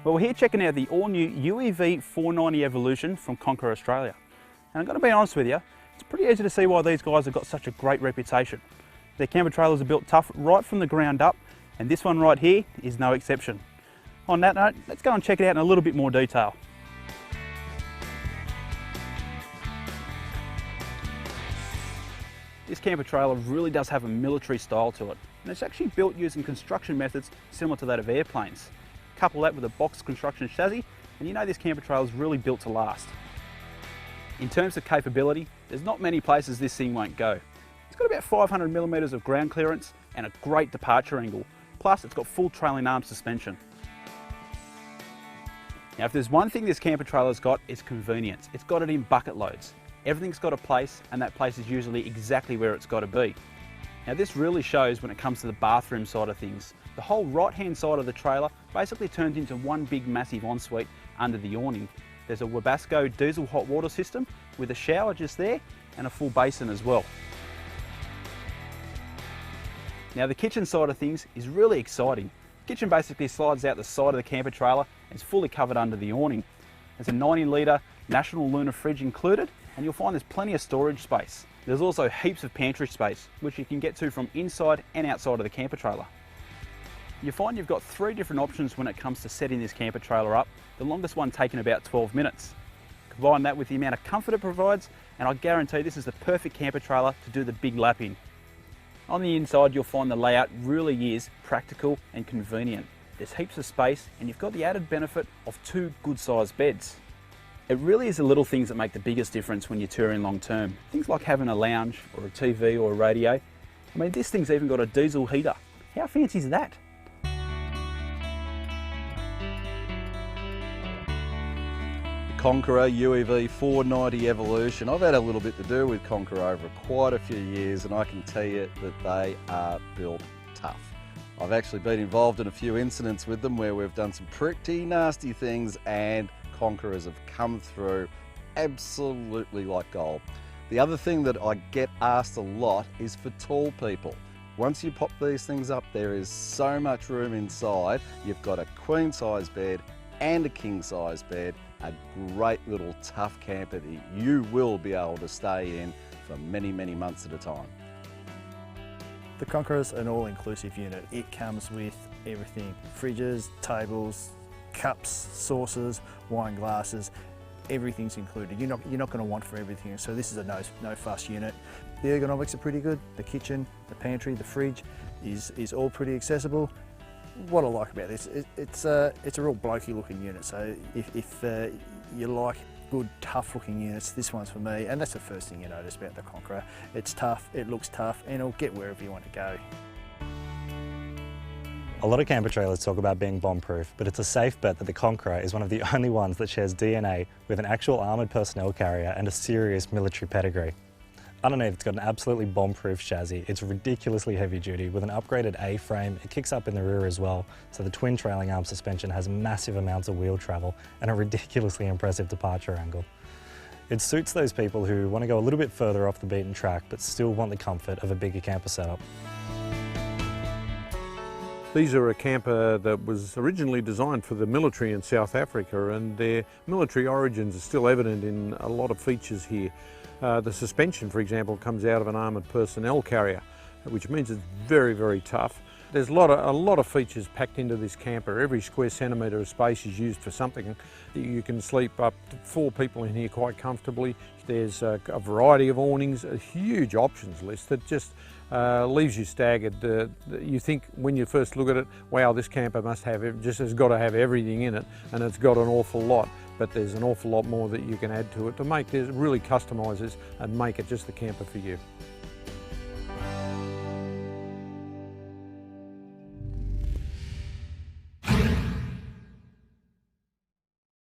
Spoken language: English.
Well, we're here checking out the all-new UEV 490 Evolution from Conqueror Australia. And I'm going to be honest with you, it's pretty easy to see why these guys have got such a great reputation. Their camper trailers are built tough right from the ground up, and this one right here is no exception. On that note, let's go and check it out in a little bit more detail. This camper trailer really does have a military style to it, and it's actually built using construction methods similar to that of airplanes. Couple that with a box construction chassis, and you know this camper trailer is really built to last. In terms of capability, there's not many places this thing won't go. It's got about 500mm of ground clearance and a great departure angle, plus it's got full trailing arm suspension. Now if there's one thing this camper trailer's got, it's convenience. It's got it in bucket loads. Everything's got a place, and that place is usually exactly where it's got to be. Now this really shows when it comes to the bathroom side of things. The whole right hand side of the trailer basically turns into one big massive ensuite under the awning. There's a Webasto diesel hot water system with a shower just there and a full basin as well. Now the kitchen side of things is really exciting. The kitchen basically slides out the side of the camper trailer and is fully covered under the awning. There's a 90-litre National Lunar fridge included, and you'll find there's plenty of storage space. There's also heaps of pantry space, which you can get to from inside and outside of the camper trailer. You find you've got 3 different options when it comes to setting this camper trailer up, the longest one taking about 12 minutes. Combine that with the amount of comfort it provides, and I guarantee this is the perfect camper trailer to do the big lap in. On the inside, you'll find the layout really is practical and convenient. There's heaps of space, and you've got the added benefit of 2 good-sized beds. It really is the little things that make the biggest difference when you're touring long term. Things like having a lounge or a TV or a radio. I mean, this thing's even got a diesel heater. How fancy is that? Conqueror UEV 490 Evolution. I've had a little bit to do with Conqueror over quite a few years, and I can tell you that they are built tough. I've actually been involved in a few incidents with them where we've done some pretty nasty things, and Conquerors have come through absolutely like gold. The other thing that I get asked a lot is for tall people. Once you pop these things up, there is so much room inside. You've got a queen size bed and a king size bed, a great little tough camper that you will be able to stay in for many, many months at a time. The Conqueror's an all-inclusive unit. It comes with everything: fridges, tables, cups, saucers, wine glasses. Everything's included. You're not going to want for everything, so this is a no fuss unit. The ergonomics are pretty good. The kitchen, the pantry, the fridge is all pretty accessible. What I like about this, it's a real blokey looking unit, so if you like good tough looking units, this one's for me, and that's the first thing you notice about the Conqueror. It's tough, it looks tough, and it'll get wherever you want to go. A lot of camper trailers talk about being bomb-proof, but it's a safe bet that the Conqueror is one of the only ones that shares DNA with an actual armoured personnel carrier and a serious military pedigree. Underneath, it's got an absolutely bomb-proof chassis. It's ridiculously heavy-duty with an upgraded A-frame. It kicks up in the rear as well, so the twin trailing arm suspension has massive amounts of wheel travel and a ridiculously impressive departure angle. It suits those people who want to go a little bit further off the beaten track but still want the comfort of a bigger camper setup. These are a camper that was originally designed for the military in South Africa, and their military origins are still evident in a lot of features here. The suspension, for example, comes out of an armoured personnel carrier, which means it's very, very tough. There's a lot of features packed into this camper. Every square centimetre of space is used for something. You can sleep up to 4 people in here quite comfortably. There's a variety of awnings, a huge options list that just leaves you staggered. You think when you first look at it, wow, this camper has got to have everything in it, and it's got an awful lot. But there's an awful lot more that you can add to it to make this really customise this and make it just the camper for you.